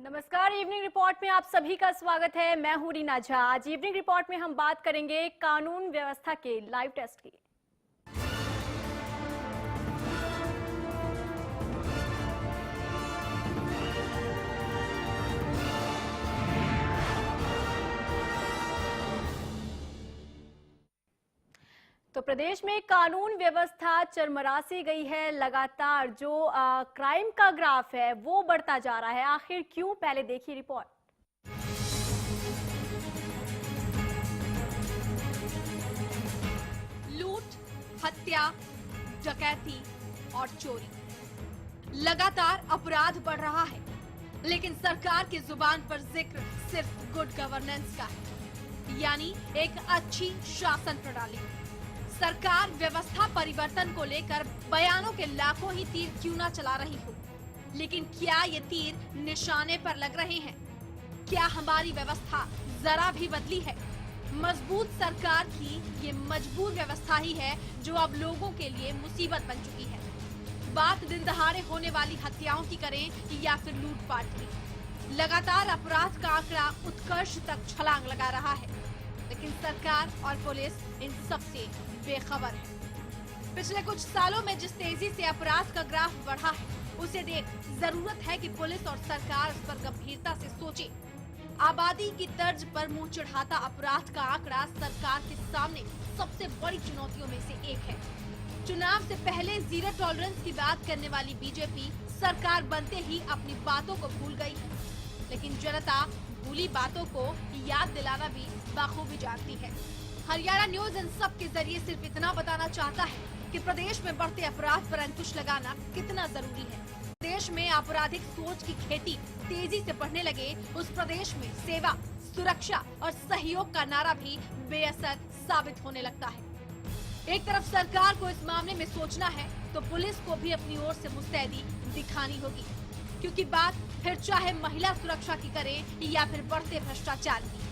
नमस्कार। Evening report में आप सभी का स्वागत है। मैं हूं रीना झा। आज इवनिंग रिपोर्ट में हम बात करेंगे कानून व्यवस्था के लाइव टेस्ट की। तो प्रदेश में कानून व्यवस्था चरमरा सी गई है। लगातार जो क्राइम का ग्राफ है वो बढ़ता जा रहा है। आखिर क्यों, पहले देखिए रिपोर्ट। लूट, हत्या, डकैती और चोरी, लगातार अपराध बढ़ रहा है, लेकिन सरकार की जुबान पर जिक्र सिर्फ गुड गवर्नेंस का है, यानी एक अच्छी शासन प्रणाली। सरकार व्यवस्था परिवर्तन को लेकर बयानों के लाखों ही तीर क्यों न चला रही हो, लेकिन क्या ये तीर निशाने पर लग रहे हैं? क्या हमारी व्यवस्था जरा भी बदली है? मजबूत सरकार की ये मजबूर व्यवस्था ही है जो अब लोगों के लिए मुसीबत बन चुकी है। बात दिन दहाड़े होने वाली हत्याओं की करें या फिर लूटपाट की, लगातार अपराध का आंकड़ा उत्कर्ष तक छलांग लगा रहा है, लेकिन सरकार और पुलिस इन सब से बेखबर है। पिछले कुछ सालों में जिस तेजी से अपराध का ग्राफ बढ़ा है, उसे देख जरूरत है कि पुलिस और सरकार इस पर गंभीरता से सोचे। आबादी की तर्ज पर मुंह चढ़ाता अपराध का आंकड़ा सरकार के सामने सबसे बड़ी चुनौतियों में से एक है। चुनाव से पहले जीरो टॉलरेंस की बात करने वाली बीजेपी सरकार बनते ही अपनी बातों को भूल गई, लेकिन जनता भूली बातों को याद दिलाना भी बखूबी जानती है। हरियाणा न्यूज इन सब के जरिए सिर्फ इतना बताना चाहता है कि प्रदेश में बढ़ते अपराध पर अंकुश लगाना कितना जरूरी है। देश में आपराधिक सोच की खेती तेजी से बढ़ने लगे, उस प्रदेश में सेवा, सुरक्षा और सहयोग का नारा भी बेअसर साबित होने लगता है। एक तरफ सरकार को इस मामले में सोचना है, तो पुलिस को भी अपनी ओर से मुस्तैदी दिखानी होगी, क्योंकि बात फिर चाहे महिला सुरक्षा की करें या फिर बढ़ते भ्रष्टाचार की।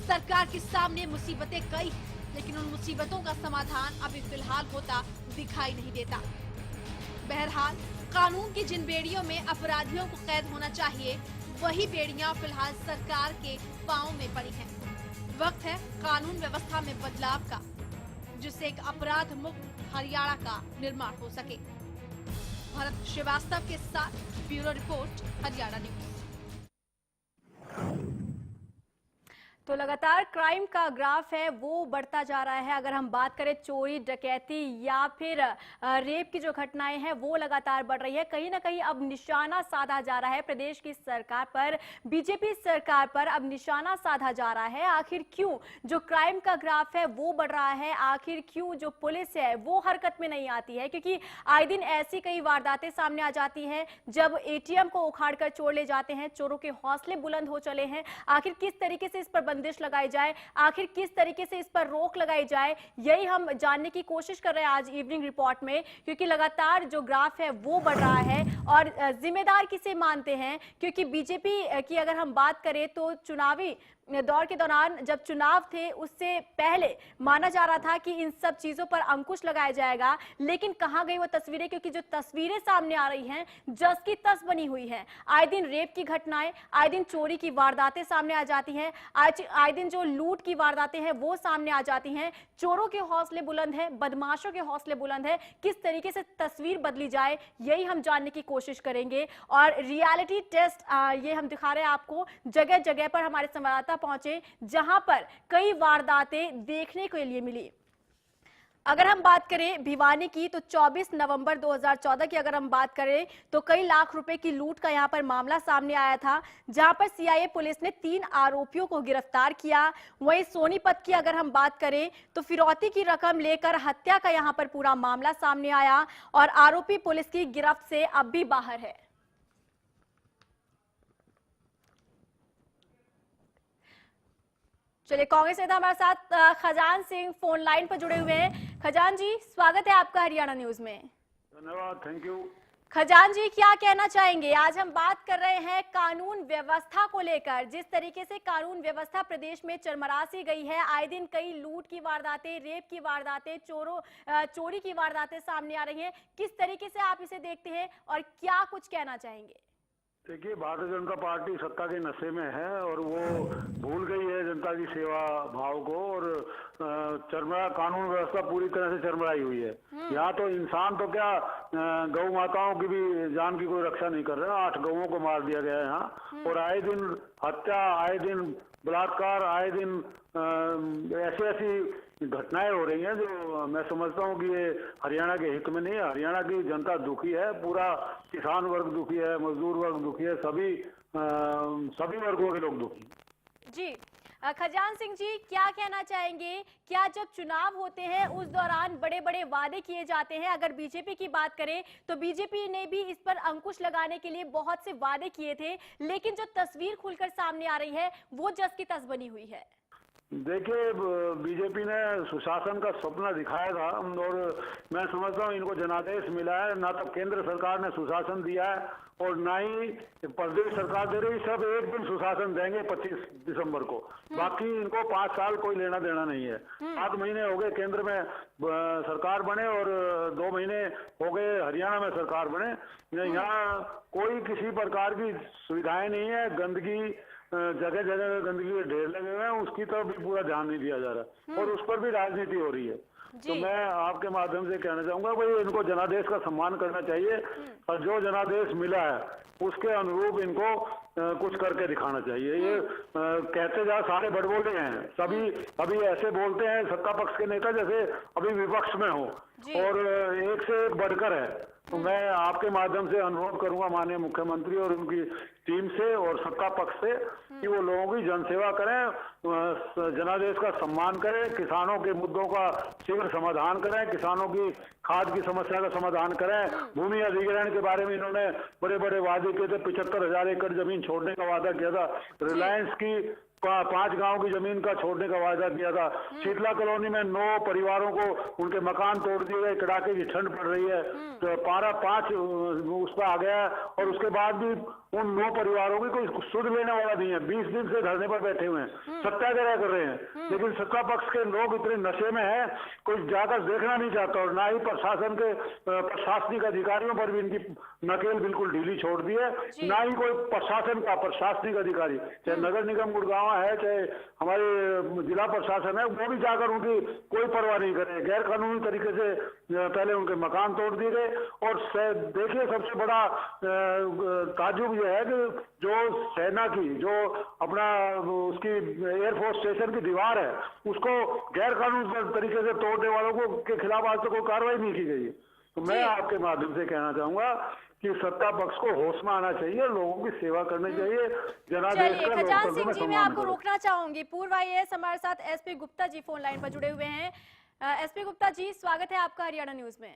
सरकार के सामने मुसीबतें कई हैं, लेकिन उन मुसीबतों का समाधान अभी फिलहाल होता दिखाई नहीं देता। बहरहाल कानून की जिन बेड़ियों में अपराधियों को कैद होना चाहिए, वही बेड़ियां फिलहाल सरकार के पांव में पड़ी हैं। वक्त है कानून व्यवस्था में बदलाव का, जिससे एक अपराध मुक्त हरियाणा का निर्माण हो सके। भरत श्रीवास्तव के साथ ब्यूरो रिपोर्ट, हरियाणा न्यूज। तो लगातार क्राइम का ग्राफ है वो बढ़ता जा रहा है। अगर हम बात करें चोरी, डकैती या फिर रेप की जो घटनाएं हैं वो लगातार बढ़ रही है। कहीं ना कहीं अब निशाना साधा जा रहा है प्रदेश की सरकार पर, बीजेपी सरकार पर अब निशाना साधा जा रहा है। आखिर क्यों जो क्राइम का ग्राफ है वो बढ़ रहा है? आखिर क्यों जो पुलिस है वो हरकत में नहीं आती है? क्योंकि आए दिन ऐसी कई वारदातें सामने आ जाती हैं जब एटीएम को उखाड़ कर चोर ले जाते हैं। चोरों के हौसले बुलंद हो चले हैं। आखिर किस तरीके से इस पर बंदिश लगाई जाए, आखिर किस तरीके से इस पर रोक लगाई जाए, यही हम जानने की कोशिश कर रहे हैं आज इवनिंग रिपोर्ट में। क्योंकि लगातार जो ग्राफ है वो बढ़ रहा है और जिम्मेदार किसे मानते हैं? क्योंकि बीजेपी की अगर हम बात करें तो चुनावी दौर के दौरान जब चुनाव थे उससे पहले माना जा रहा था कि इन सब चीजों पर अंकुश लगाया जाएगा, लेकिन कहां गई वो तस्वीरें? क्योंकि जो तस्वीरें सामने आ रही हैं जस की तस बनी हुई हैं। आए दिन रेप की घटनाएं, आए दिन चोरी की वारदातें सामने आ जाती हैं, आए दिन जो लूट की वारदातें हैं वो सामने आ जाती हैं। चोरों के हौसले बुलंद हैं, बदमाशों के हौसले बुलंद हैं। किस तरीके से तस्वीर बदली जाए यही हम जानने की कोशिश करेंगे। और रियलिटी टेस्ट ये हम दिखा रहे हैं आपको। जगह जगह पर हमारे संवाददाता पहुंचे जहां पर कई वारदातें देखने के लिए मिली। अगर हम बात करें भिवानी की तो 24 नवंबर 2014 की अगर हम बात करें तो कई लाख रुपए की लूट का यहां पर मामला सामने आया था, जहां पर सीआईए पुलिस ने 3 आरोपियों को गिरफ्तार किया। वहीं सोनीपत की अगर हम बात करें तो फिरौती की रकम लेकर हत्या का यहां पर पूरा मामला सामने आया और आरोपी पुलिस की गिरफ्त से अब भी बाहर है। चलिए, कांग्रेस नेता हमारे साथ खजान सिंह फोन लाइन पर जुड़े हुए हैं। खजान जी, स्वागत है आपका हरियाणा न्यूज में। धन्यवाद, थैंक यू। खजान जी, क्या कहना चाहेंगे? आज हम बात कर रहे हैं कानून व्यवस्था को लेकर। जिस तरीके से कानून व्यवस्था प्रदेश में चरमरा सी गई है, आए दिन कई लूट की वारदातें, रेप की वारदातें, चोरी की वारदातें सामने आ रही हैं। किस तरीके से आप इसे देखते हैं और क्या कुछ कहना चाहेंगे? देखिए, भारतीय जनता पार्टी सत्ता के नशे में है और वो भूल गई है जनता की सेवा भाव को, और चरमरा कानून व्यवस्था पूरी तरह से चरमराई हुई है। यहाँ तो इंसान तो क्या, गौ माताओं की भी जान की कोई रक्षा नहीं कर रहे हैं। 8 गौओं को मार दिया गया है यहाँ, और आए दिन हत्या, आए दिन बलात्कार, आए दिन ऐसी ऐसी घटनाएं हो रही हैं जो मैं समझता हूँ कि ये हरियाणा के हित में नहीं है। हरियाणा की जनता दुखी है, पूरा किसान वर्ग दुखी है, मजदूर वर्ग दुखी है, सभी वर्गों के लोग दुखी। जी, खजान सिंह जी, क्या कहना चाहेंगे? क्या जब चुनाव होते हैं उस दौरान बड़े बड़े वादे किए जाते हैं? अगर बीजेपी की बात करें तो बीजेपी ने भी इस पर अंकुश लगाने के लिए बहुत से वादे किए थे, लेकिन जो तस्वीर खुलकर सामने आ रही है वो जस की तस बनी हुई है। देखिए, बीजेपी ने सुशासन का सपना दिखाया था, और मैं समझता हूँ इनको जनादेश मिला है। ना तो केंद्र सरकार ने सुशासन दिया है और ना ही प्रदेश सरकार दे रही। सब एक दिन सुशासन देंगे 25 दिसंबर को, बाकी इनको 5 साल कोई लेना देना नहीं है। 7 महीने हो गए केंद्र में सरकार बने, और 2 महीने हो गए हरियाणा में सरकार बने। यहाँ कोई किसी प्रकार की सुविधाएं नहीं है। गंदगी, जगह जगह गंदगी के ढेर लगे हुए हैं, उसकी तरफ भी पूरा ध्यान नहीं दिया जा रहा, और उस पर भी राजनीति हो रही है। तो मैं आपके माध्यम से कहना चाहूंगा, भाई इनको जनादेश का सम्मान करना चाहिए, और जो जनादेश मिला है उसके अनुरूप इनको कुछ करके दिखाना चाहिए। ये कहते जा सारे बड़बोले हैं, सभी अभी ऐसे बोलते हैं सत्ता पक्ष के नेता जैसे अभी विपक्ष में हो, और एक से एक बढ़कर है। तो मैं आपके माध्यम से अनुरोध करूंगा माननीय मुख्यमंत्री और उनकी टीम से और सत्ता पक्ष से कि वो लोगों की जनसेवा करें, जनादेश का सम्मान करें, किसानों के मुद्दों का शीघ्र समाधान करें, किसानों की खाद की समस्या का समाधान करें। भूमि अधिग्रहण के बारे में इन्होंने बड़े बड़े वादे किए थे। 75,000 एकड़ जमीन छोड़ने का वादा किया था। रिलायंस की 5 गांव की जमीन का छोड़ने का वादा किया था। शीतला कॉलोनी में 9 परिवारों को उनके मकान तोड़ दिए गए। कड़ाके की ठंड पड़ रही है, तो पारा 5 उस पर आ गया, और उसके बाद भी उन 9 परिवारों की कोई सुध लेने वाला नहीं है। 20 दिन से धरने पर बैठे हुए हैं, सत्याग्रह कर रहे हैं, लेकिन सत्ता पक्ष के लोग इतने नशे में है, कोई जाकर देखना नहीं चाहता। और ना ही प्रशासन के प्रशासनिक अधिकारियों पर भी इनकी नकेल बिल्कुल ढीली छोड़ दी है। ना ही कोई प्रशासन का प्रशासनिक अधिकारी, चाहे नगर निगम गुड़गांव है, चाहे हमारे जिला प्रशासन है, वो भी जाकर उनकी कोई परवाह नहीं करे। गैर कानूनी तरीके से पहले उनके मकान तोड़ दिए गए। और देखिए, सबसे बड़ा ताज्जुब यह है कि जो सेना की, जो अपना उसकी एयरफोर्स स्टेशन की दीवार है, उसको गैर कानूनी तरीके से तोड़ने वालों को के खिलाफ आज तक कोई कार्रवाई नहीं की गई। तो मैं आपके माध्यम से कहना चाहूंगा कि सत्ता पक्ष को होश में आना चाहिए, लोगों की सेवा करनी चाहिए। जनादेश का खजान सिंह जी, मैं आपको रोकना चाहूंगी। पूर्व IAS हमारे साथ SP Gupta ji phone line पर जुड़े हुए हैं। SP गुप्ता जी, स्वागत है आपका हरियाणा न्यूज में।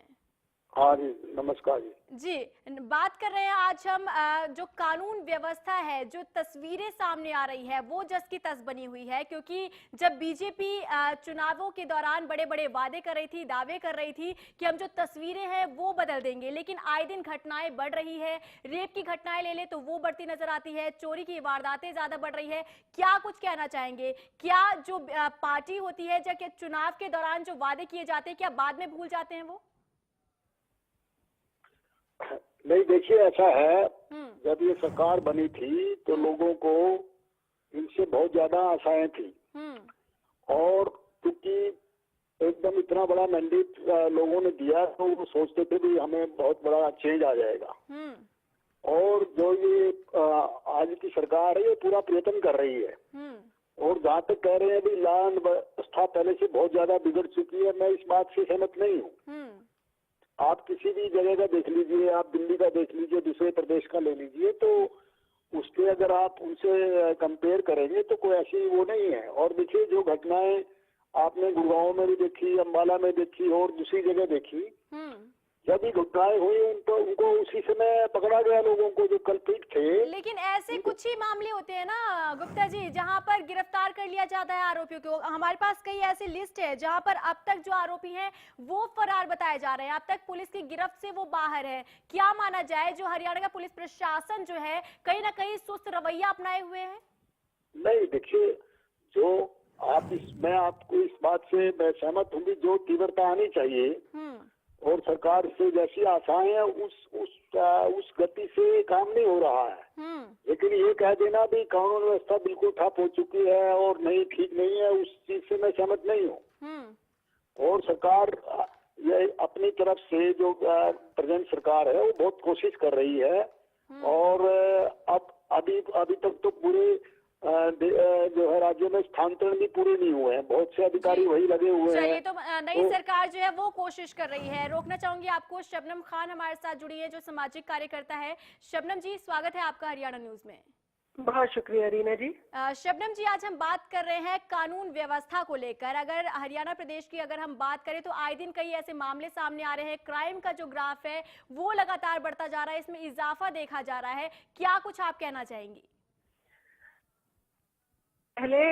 हाँ जी, नमस्कार जी, बात कर रहे हैं आज हम जो कानून व्यवस्था है, जो तस्वीरें सामने आ रही है वो जस की तस बनी हुई है। क्योंकि जब बीजेपी चुनावों के दौरान बड़े बड़े वादे कर रही थी, दावे कर रही थी कि हम जो तस्वीरें हैं वो बदल देंगे, लेकिन आए दिन घटनाएं बढ़ रही है। रेप की घटनाएं ले ले तो वो बढ़ती नजर आती है, चोरी की वारदातें ज्यादा बढ़ रही है। क्या कुछ कहना चाहेंगे? क्या जो पार्टी होती है, क्या चुनाव के दौरान जो वादे किए जाते हैं क्या बाद में भूल जाते हैं वो? नहीं, देखिए, ऐसा है, जब ये सरकार बनी थी तो लोगों को इनसे बहुत ज्यादा आशाएं थी, और क्योंकि एकदम इतना बड़ा मैंडेट लोगों ने दिया तो वो सोचते थे कि हमें बहुत बड़ा चेंज आ जाएगा। और जो ये आज की सरकार है ये पूरा प्रयत्न कर रही है, और जहाँ तक कह रहे हैं अभी लॉ एंड व्यवस्था पहले से बहुत ज्यादा बिगड़ चुकी है, मैं इस बात से सहमत नहीं हूँ। आप किसी भी जगह का देख लीजिए, आप दिल्ली का देख लीजिए, दूसरे प्रदेश का ले लीजिए, तो उसके अगर आप उनसे कंपेयर करेंगे तो कोई ऐसी वो नहीं है। और देखिए, जो घटनाएं आपने गुड़गांव में भी देखी, अम्बाला में देखी और दूसरी जगह देखी, जब भी घटनाएं हुई उनको उसी समय पकड़ा गया लोगों को जो कल्प्रिट थे। लेकिन ऐसे कुछ ही मामले होते हैं ना गुप्ता जी, जहां पर गिरफ्तार कर लिया जाता है आरोपियों को। हमारे पास कई ऐसी लिस्ट है जहां पर अब तक जो आरोपी हैं वो फरार बताए जा रहे हैं, अब तक पुलिस की गिरफ्त से वो बाहर है। क्या माना जाए, जो हरियाणा का पुलिस प्रशासन जो है कहीं ना कहीं सुस्त रवैया अपनाए हुए है? नहीं, देखिए, जो मैं आपको इस बात से मैं सहमत हूँ, जो तीव्रता आनी चाहिए और सरकार से जैसी आशाएं हैं उस गति से काम नहीं हो रहा है। लेकिन ये कह देना भी कानून व्यवस्था बिल्कुल ठप हो चुकी है और नहीं ठीक नहीं है, उस चीज से मैं सहमत नहीं हूँ। और सरकार ये अपनी तरफ से जो प्रेजेंट सरकार है वो बहुत कोशिश कर रही है। और अब अभी तक तो पूरे जो है राज्यों में स्थानांतरण भी पूरे नहीं हुए हैं, बहुत से अधिकारी वही लगे हुए हैं। चलिए, तो नई सरकार जो है वो कोशिश कर रही है। रोकना चाहूंगी आपको, शबनम खान हमारे साथ जुड़ी है जो सामाजिक कार्यकर्ता है। शबनम जी, स्वागत है आपका हरियाणा न्यूज में। बहुत शुक्रिया रीना जी। शबनम जी, आज हम बात कर रहे हैं कानून व्यवस्था को लेकर। अगर हरियाणा प्रदेश की अगर हम बात करें तो आए दिन कई ऐसे मामले सामने आ रहे हैं। क्राइम का जो ग्राफ है वो लगातार बढ़ता जा रहा है, इसमें इजाफा देखा जा रहा है। क्या कुछ आप कहना चाहेंगी? पहले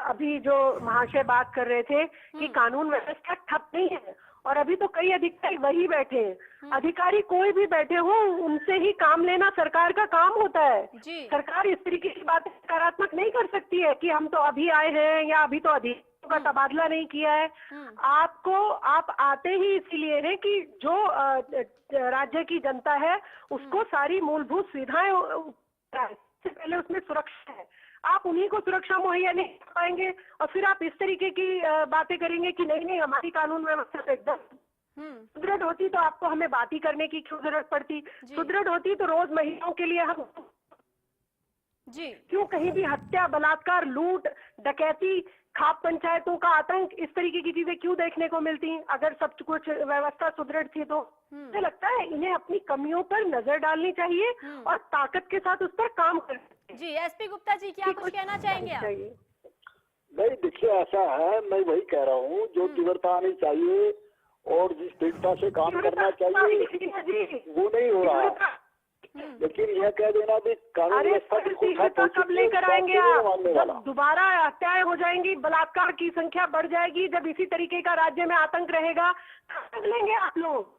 अभी जो महाशय बात कर रहे थे कि कानून व्यवस्था ठप नहीं है, और अभी तो कई अधिकारी वही बैठे हैं। अधिकारी कोई भी बैठे हो, उनसे ही काम लेना सरकार का काम होता है। सरकार इस तरीके की बातें सकारात्मक नहीं कर सकती है कि हम तो अभी आए हैं या अभी तो अधिकारियों का तबादला नहीं किया है। आप आते ही इसीलिए हैं कि जो राज्य की जनता है उसको सारी मूलभूत सुविधाएं, सबसे पहले उसमें सुरक्षा है। आप उन्हीं को सुरक्षा मुहैया नहीं कर पाएंगे और फिर आप इस तरीके की बातें करेंगे कि नहीं हमारी कानून व्यवस्था तो एकदम सुदृढ़ होती तो आपको हमें बात ही करने की क्यों जरूरत पड़ती। सुदृढ़ होती तो रोज महिलाओं के लिए हम क्यों कहीं भी हत्या, बलात्कार, लूट, डकैती, खाप पंचायतों का आतंक, इस तरीके की चीजें क्यों देखने को मिलती अगर सब कुछ व्यवस्था सुदृढ़ थी तो। मुझे लगता है इन्हें अपनी कमियों पर नजर डालनी चाहिए और ताकत के साथ उस पर काम करना चाहिए। जी, एसपी गुप्ता जी, क्या कुछ कहना चाहेंगे आप? नहीं, देखिए ऐसा है, मैं वही कह रहा हूँ, जो तीव्रता आनी चाहिए और जिस दृढ़ता से काम करना चाहिए वो नहीं हो रहा है। लेकिन यह कह देना भी कानून व्यवस्था कब लेकर आएंगे आप? जब दोबारा हत्याएं हो जाएंगी, बलात्कार की संख्या बढ़ जाएगी, जब इसी तरीके का राज्य में आतंक रहेगा, तब लेंगे आप लोग।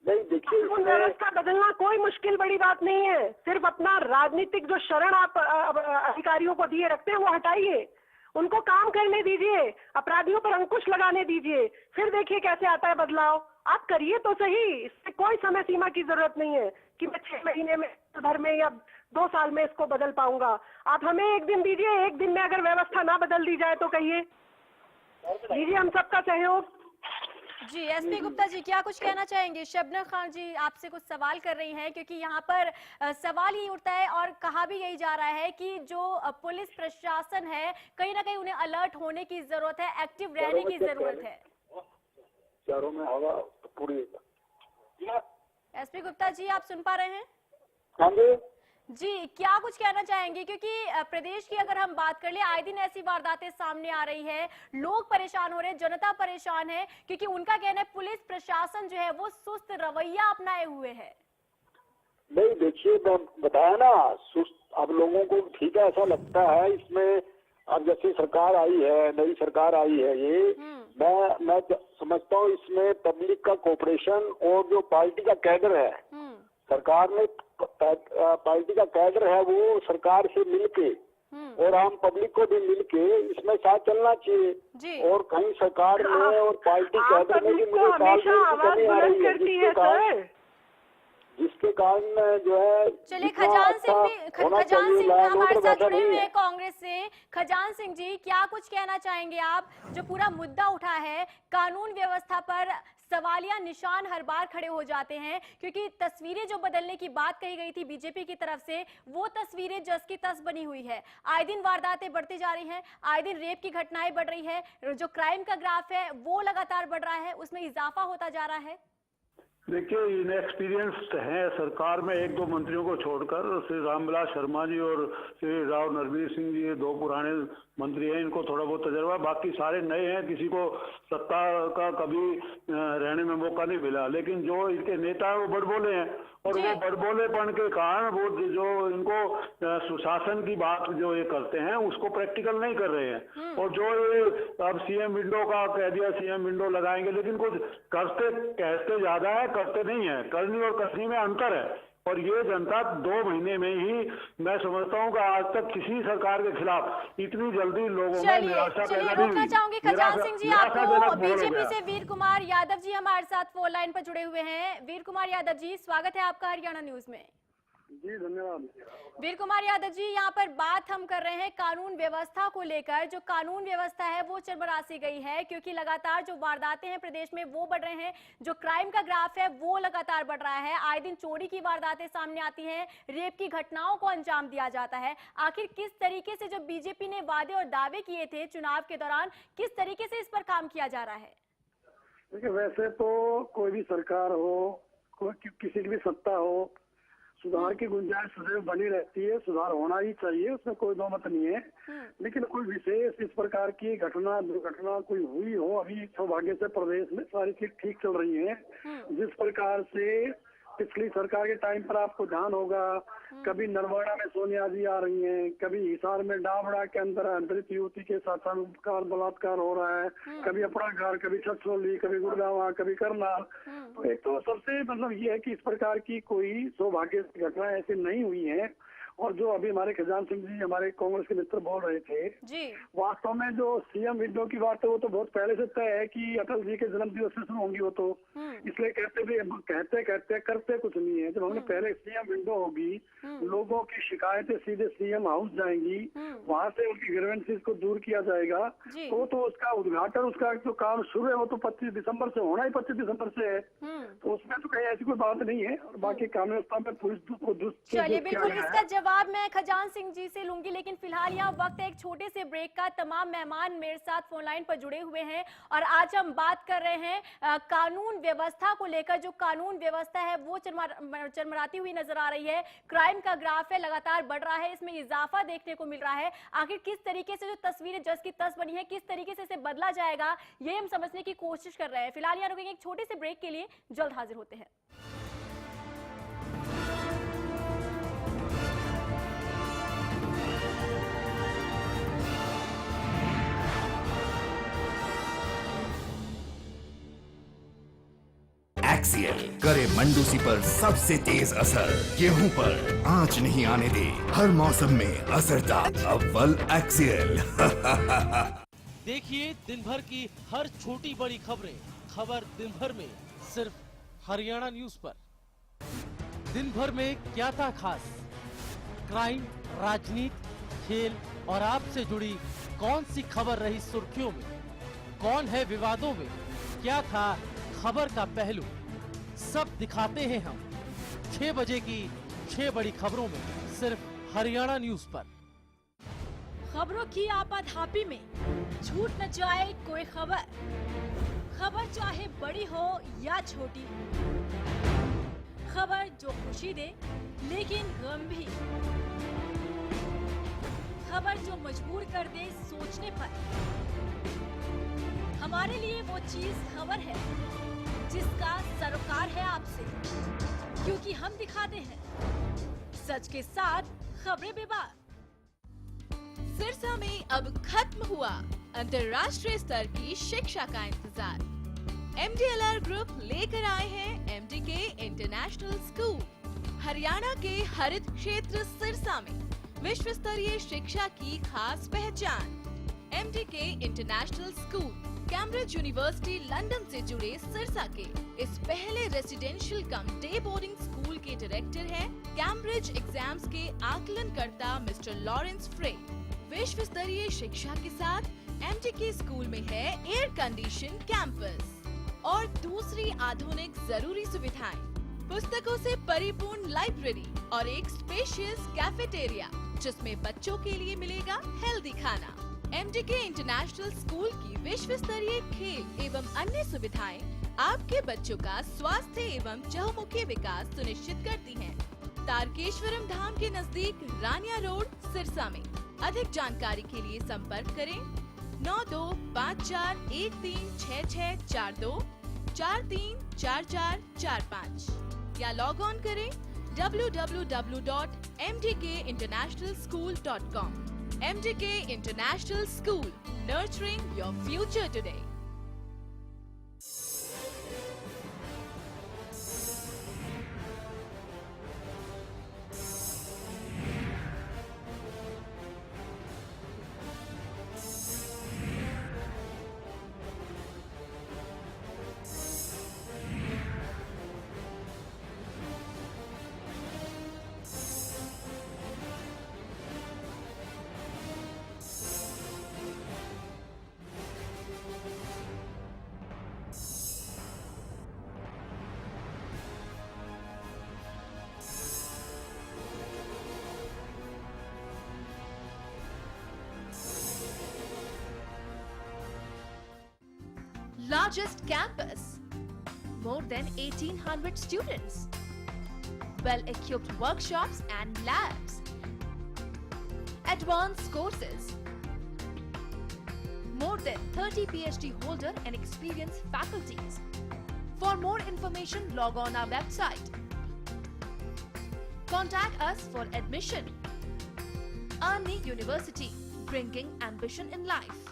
नहीं, देखिए व्यवस्था बदलना कोई मुश्किल बड़ी बात नहीं है। सिर्फ अपना राजनीतिक जो शरण आप अधिकारियों को दिए रखते हैं वो हटाइए, उनको काम करने दीजिए, अपराधियों पर अंकुश लगाने दीजिए, फिर देखिए कैसे आता है बदलाव। आप करिए तो सही, इससे कोई समय सीमा की जरूरत नहीं है कि मैं 6 महीने में, भर में या 2 साल में इसको बदल पाऊंगा। आप हमें 1 दिन दीजिए, 1 दिन में अगर व्यवस्था ना बदल दी जाए तो कहिए, दीजिए हम सबका सहयोग। जी, एसपी गुप्ता जी, क्या कुछ कहना चाहेंगे? शबनम खान जी आपसे कुछ सवाल कर रही हैं, क्योंकि यहाँ पर सवाल ही उठता है और कहा भी यही जा रहा है कि जो पुलिस प्रशासन है कहीं ना कहीं उन्हें अलर्ट होने की जरूरत है, एक्टिव रहने की जरूरत है। चारों में हवा पूरी। एसपी गुप्ता जी, आप सुन पा रहे हैं? हाँ जी, क्या कुछ कहना चाहेंगे? क्योंकि प्रदेश की अगर हम बात कर ले, आए दिन ऐसी वारदातें सामने आ रही है, लोग परेशान हो रहे हैं, जनता परेशान है, क्योंकि उनका कहना है पुलिस प्रशासन जो है वो सुस्त रवैया अपनाए हुए है। नहीं, देखिए बताया ना, सुस्त। अब लोगों को ठीक है ऐसा लगता है इसमें। अब जैसे सरकार आई है, नई सरकार आई है, ये मैं समझता हूँ इसमें पब्लिक का कोऑपरेशन और जो पार्टी का कैडर है, सरकार ने पार्टी का कैडर है वो सरकार से मिलके और आम पब्लिक को भी मिलके इसमें साथ चलना चाहिए। और कहीं सरकार में और पार्टी कैडर में भी मुझे कमी आ रही है, जिसके कारण जो है। चलिए, खजान सिंह भी हमारे साथ जुड़े हुए हैं कांग्रेस से। खजान सिंह जी, क्या कुछ कहना चाहेंगे आप? जो पूरा मुद्दा उठा है कानून व्यवस्था पर, सवालिया निशान हर बार खड़े हो जाते हैं, क्योंकि तस्वीरें जो बदलने की बात कही गई थी बीजेपी की तरफ से, वो तस्वीरें जस की तस बनी हुई है। आए दिन वारदातें बढ़ती जा रही हैं, आए दिन रेप की घटनाएं बढ़ रही है, जो क्राइम का ग्राफ है वो लगातार बढ़ रहा है, उसमें इजाफा होता जा रहा है। देखिए, इनएक्सपीरियंस्ड हैं सरकार में 1-2 मंत्रियों को छोड़कर। श्री रामविलास शर्मा जी और श्री राव नरवीर सिंह जी, ये 2 पुराने मंत्री हैं, इनको थोड़ा बहुत तजर्बा, बाकी सारे नए हैं, किसी को सत्ता का कभी रहने में मौका नहीं मिला। लेकिन जो इनके नेता है वो बड़बोले हैं, और वो बड़बोलेपन के कारण वो जो इनको सुशासन की बात जो ये करते हैं उसको प्रैक्टिकल नहीं कर रहे हैं। और जो ये अब सीएम विंडो का कह दिया, सीएम विंडो लगाएंगे, लेकिन कुछ कहते ज्यादा है, करते नहीं है। करनी और कसनी में अंतर है। और ये जनता 2 महीने में ही मैं समझता हूँ कि आज तक किसी सरकार के खिलाफ इतनी जल्दी लोगों में निराशा चलिए पैदा नहीं रोकना हुई। चाहूंगी खजान सिंह जी आपको। निराशाजनक माहौल हो बीजेपी गया। से वीर कुमार यादव जी हमारे साथ फोन लाइन पर जुड़े हुए हैं। वीर कुमार यादव जी, स्वागत है आपका हरियाणा न्यूज में। जी धन्यवाद। वीर कुमार यादव जी, यहाँ पर बात हम कर रहे हैं कानून व्यवस्था को लेकर। जो कानून व्यवस्था है वो चरमरासी गई है, क्योंकि लगातार जो वारदातें हैं प्रदेश में वो बढ़ रहे हैं। जो क्राइम का ग्राफ है वो लगातार बढ़ रहा है। आए दिन चोरी की वारदातें सामने आती हैं, रेप की घटनाओं को अंजाम दिया जाता है। आखिर किस तरीके से जो बीजेपी ने वादे और दावे किए थे चुनाव के दौरान, किस तरीके से इस पर काम किया जा रहा है? देखिए, वैसे तो कोई भी सरकार हो, किसी की भी सत्ता हो, सुधार की गुंजाइश सदैव बनी रहती है, सुधार होना ही चाहिए, उसमें कोई दो मत नहीं है। लेकिन कोई विशेष इस प्रकार की घटना दुर्घटना कोई हुई हो, अभी सौभाग्य से प्रदेश में सारी चीज ठीक चल रही है। जिस प्रकार से पिछली सरकार के टाइम पर आपको ध्यान होगा, कभी नरवाड़ा में सोनिया जी आ रही हैं, कभी हिसार में डाबड़ा के अंदर दलित युवती के साथ बलात्कार हो रहा है, कभी अपना घर, कभी छछरौली, कभी गुड़गांव, कभी करनाल। तो एक तो सबसे मतलब ये है कि इस प्रकार की कोई सौभाग्य घटना ऐसी नहीं हुई है। और जो अभी हमारे खजान सिंह जी हमारे कांग्रेस के मित्र बोल रहे थे जी, वास्तव में जो सीएम विंडो की बात है वो तो बहुत पहले से तय है कि अटल जी के जन्म दिवस से शुरू होंगी वो तो। इसलिए कहते करते कुछ नहीं है। जब हमने पहले सीएम विंडो होगी, लोगों की शिकायतें सीधे सीएम हाउस जाएंगी, वहाँ से उनकी ग्रीवेंसेस को दूर किया जाएगा, तो उसका उद्घाटन, उसका जो काम शुरू है वो तो 25 दिसंबर से होना ही 25 दिसंबर से है। तो उसमें तो कहीं ऐसी कोई बात नहीं है। और बाकी कानून व्यवस्था में पुलिस को चलिए बिल्कुल इसका जवाब मैं खजान सिंह जी से लूंगी, लेकिन फिलहाल यहाँ वक्त है एक छोटे से ब्रेक का। तमाम मेहमान मेरे साथ फोन लाइन पर जुड़े हुए हैं और आज हम बात कर रहे हैं कानून व्यवस्था को लेकर। जो कानून व्यवस्था है वो चरमराती हुई नजर आ रही है। क्राइम का ग्राफ है लगातार बढ़ रहा है, इसमें इजाफा देखने को मिल रहा है। आखिर किस तरीके से जो तस्वीरें जस की तस बनी है, किस तरीके से इसे बदला जाएगा, ये हम समझने की कोशिश कर रहे हैं। फिलहाल यहाँ रुकेंगे एक छोटे से ब्रेक के लिए, जल्द हाजिर होते हैं। एक्सियल करे मंडूसी पर सबसे तेज असर, गेहूं पर आंच नहीं आने दे, हर मौसम में असरदार अव्वल एक्सियल। देखिए दिन भर की हर छोटी बड़ी खबरें, खबर दिन भर में सिर्फ हरियाणा न्यूज पर। दिन भर में क्या था खास, क्राइम, राजनीति, खेल और आपसे जुड़ी कौन सी खबर रही सुर्खियों में, कौन है विवादों में, क्या था खबर का पहलू, सब दिखाते हैं हम 6 बजे की 6 बड़ी खबरों में सिर्फ हरियाणा न्यूज पर। खबरों की आपाधापी में छूट न जाए कोई खबर, खबर चाहे बड़ी हो या छोटी, खबर जो खुशी दे लेकिन गम भी, खबर जो मजबूर कर दे सोचने पर। हमारे लिए वो चीज खबर है जिसका सरोकार है आपसे, क्योंकि हम दिखाते हैं सच के साथ खबरें बेबाक। सिरसा में अब खत्म हुआ अंतर्राष्ट्रीय स्तर की शिक्षा का इंतजार। MDLR ग्रुप लेकर आए हैं MDK इंटरनेशनल स्कूल। हरियाणा के हरित क्षेत्र सिरसा में विश्व स्तरीय शिक्षा की खास पहचान। MDK international school Cambridge university London से जुड़े सिरसा के इस पहले रेसिडेंशियल कम डे बोर्डिंग स्कूल के डायरेक्टर हैं कैम्ब्रिज एग्जाम्स के आकलनकर्ता मिस्टर लॉरेंस फ्रे। विश्व स्तरीय शिक्षा के साथ MDK स्कूल में है एयर कंडीशन कैंपस और दूसरी आधुनिक जरूरी सुविधाएं, पुस्तकों से परिपूर्ण लाइब्रेरी और एक स्पेशियस कैफेटेरिया जिसमें बच्चों के लिए मिलेगा हेल्दी खाना। MDK इंटरनेशनल स्कूल की विश्व स्तरीय खेल एवं अन्य सुविधाएं आपके बच्चों का स्वास्थ्य एवं चहुमुखी विकास सुनिश्चित करती हैं। तारकेश्वरम धाम के नजदीक रानिया रोड सिरसा में। अधिक जानकारी के लिए संपर्क करें 9254136642 434445 या लॉग ऑन करें www.mdkinternationalschool.com। MDK International School, nurturing your future today. largest campus, more than 1800 students, well-equipped workshops and labs, advanced courses, more than 30 PhD holder and experienced faculties. For more information, log on our website. Contact us for admission. Army University, bringing ambition in life.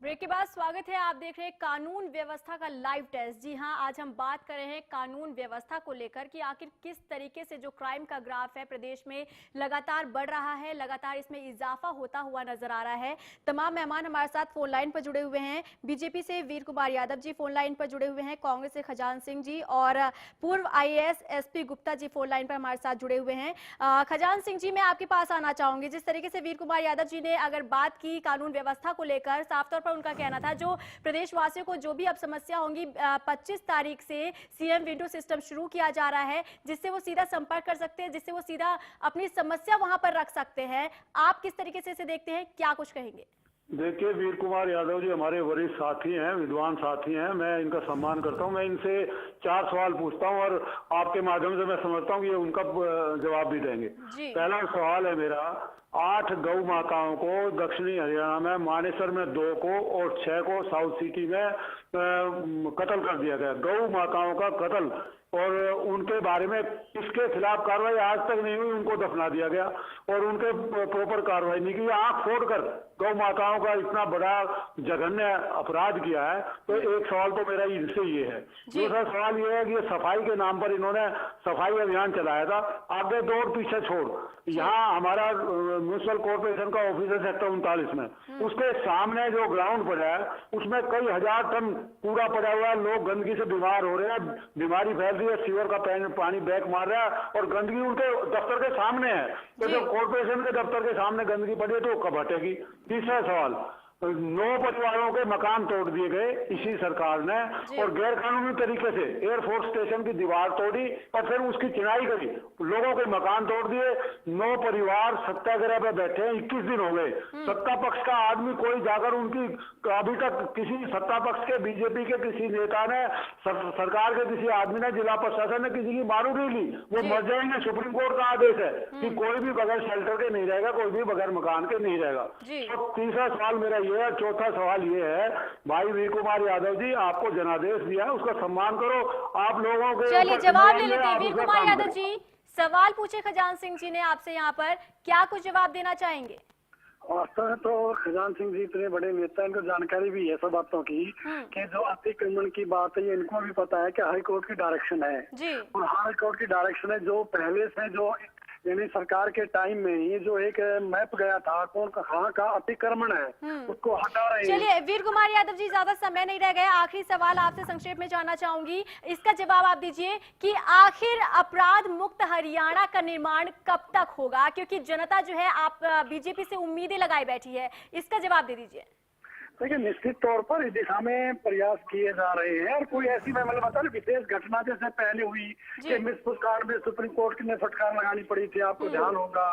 Break के बाद स्वागत है। आप देख रहे हैं कानून व्यवस्था का लाइव टेस्ट। जी हां, आज हम बात कर रहे हैं कानून व्यवस्था को लेकर कि आखिर किस तरीके से जो क्राइम का ग्राफ है प्रदेश में लगातार बढ़ रहा है, लगातार इसमें इजाफा होता हुआ नजर आ रहा है। तमाम मेहमान हमारे साथ फोन लाइन पर जुड़े हुए हैं। बीजेपी से वीर कुमार यादव जी फोन लाइन पर जुड़े हुए हैं, कांग्रेस से खजान सिंह जी और पूर्व IAS SP Gupta ji phone line पर हमारे साथ जुड़े हुए हैं। खजान सिंह जी, मैं आपके पास आना चाहूंगी। जिस तरीके से वीर कुमार यादव जी ने अगर बात की कानून व्यवस्था को लेकर, साफ तौर पर उनका कहना था जो प्रदेशवासियों को जो भी अब समस्या होंगी 25 तारीख से CM विंडो सिस्टम शुरू किया जा रहा है, जिससे वो सीधा संपर्क कर सकते हैं, जिससे वो सीधा अपनी समस्या वहां पर रख सकते हैं। आप किस तरीके से इसे देखते हैं, क्या कुछ कहेंगे? देखिए, वीर कुमार यादव जी हमारे वरिष्ठ साथी हैं, विद्वान साथी हैं, मैं इनका सम्मान करता हूं। मैं इनसे 4 सवाल पूछता हूं और आपके माध्यम से मैं समझता हूं कि ये उनका जवाब भी देंगे। पहला सवाल है मेरा, 8 गौ माताओं को दक्षिणी हरियाणा में मानेसर में 2 को और 6 को साउथ सिटी में कत्ल कर दिया गया। गौ माताओं का कत्ल और उनके बारे में किसके खिलाफ कार्रवाई आज तक नहीं हुई, उनको दफना दिया गया और उनके प्रॉपर कार्रवाई नहीं की। आंख फोड़कर गौ माताओं का इतना बड़ा जघन्य अपराध किया है। तो एक सवाल तो मेरा इनसे ये है। दूसरा सवाल ये है कि सफाई के नाम पर इन्होंने सफाई अभियान चलाया था, आगे दौड़ पीछे छोड़। यहाँ हमारा म्यूनिसिपल कॉर्पोरेशन का ऑफिस है सेक्टर 39 में, उसके सामने जो ग्राउंड पड़ा है उसमें कई हजार टन कूड़ा पड़ा हुआ है। लोग गंदगी से बीमार हो रहे हैं, बीमारी फैल रही है, सीवर का पानी बैक मार रहा है और गंदगी उनके दफ्तर के सामने है। तो जब कॉर्पोरेशन के दफ्तर के सामने गंदगी पड़ी है तो कब हटेगी? तीसरा सवाल, 9 परिवारों के मकान तोड़ दिए गए इसी सरकार ने और गैर कानूनी तरीके से एयरफोर्स स्टेशन की दीवार तोड़ी और फिर उसकी चिनाई करी, लोगों के मकान तोड़ दिए। 9 परिवार सत्याग्रह पे बैठे हैं, 21 दिन हो गए। सत्ता पक्ष का आदमी कोई जाकर उनकी, अभी तक किसी सत्ता पक्ष के बीजेपी के किसी नेता ने, सरकार के किसी आदमी ने, जिला प्रशासन ने किसी की मारू नहीं ली। वो मर जाएंगे। सुप्रीम कोर्ट का आदेश है कि कोई भी बगैर शेल्टर के नहीं रहेगा, कोई भी बगैर मकान के नहीं रहेगा। तो तीसरा सवाल मेरा ये है। चौथा सवाल ये है, भाई वीर कुमार यादव जी, आपको जनादेश दिया है, उसका सम्मान करो। आप लोगों के चलिए जवाब ले लेते हैं। वीर कुमार यादव जी, सवाल पूछे खजान सिंह जी ने आपसे, यहाँ पर क्या कुछ जवाब देना चाहेंगे? वास्तव में तो खजान सिंह जी इतने बड़े नेता, इनको जानकारी भी है सब बातों की कि जो अतिक्रमण की बात है ये इनको भी पता है कि हाई कोर्ट की डायरेक्शन है और हाई कोर्ट की डायरेक्शन है जो पहले से जो यानी सरकार के टाइम में ये जो एक मैप गया था कौन कहाँ का अतिक्रमण है उसको हटा रहे हैं। चलिए वीर कुमार यादव जी, ज्यादा समय नहीं रह गया, आखिरी सवाल आपसे संक्षेप में जानना चाहूंगी, इसका जवाब आप दीजिए कि आखिर अपराध मुक्त हरियाणा का निर्माण कब तक होगा? क्योंकि जनता जो है आप बीजेपी से उम्मीदें लगाई बैठी है, इसका जवाब दे दीजिए। देखिए, निश्चित तौर पर इस दिशा में प्रयास किए जा रहे हैं और कोई ऐसी मैं मतलब बता विशेष घटना जैसे पहले हुई कि मिस पुरस्कार में सुप्रीम कोर्ट ने फटकार लगानी पड़ी थी, आपको ध्यान होगा,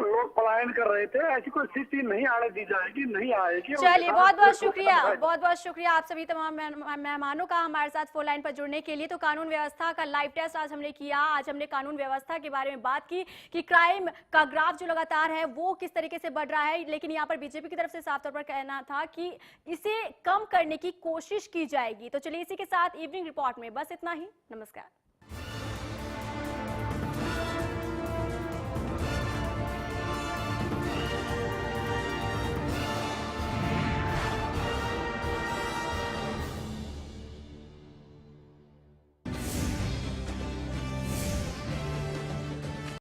लोग पलायन कर रहे थे। ऐसी कोई स्थिति नहीं आने दी जाएगी, नहीं आएगी। चलिए बहुत बहुत शुक्रिया, बहुत बहुत शुक्रिया आप सभी तमाम मेहमानों का हमारे साथ फोन लाइन पर जुड़ने के लिए। तो कानून व्यवस्था का लाइव टेस्ट आज हमने किया। आज हमने कानून व्यवस्था के बारे में बात की कि क्राइम का ग्राफ जो लगातार है वो किस तरीके से बढ़ रहा है, लेकिन यहाँ पर बीजेपी की तरफ से साफ तौर पर कहना था कि इसे कम करने की कोशिश की जाएगी। तो चलिए इसी के साथ इवनिंग रिपोर्ट में बस इतना ही। नमस्कार।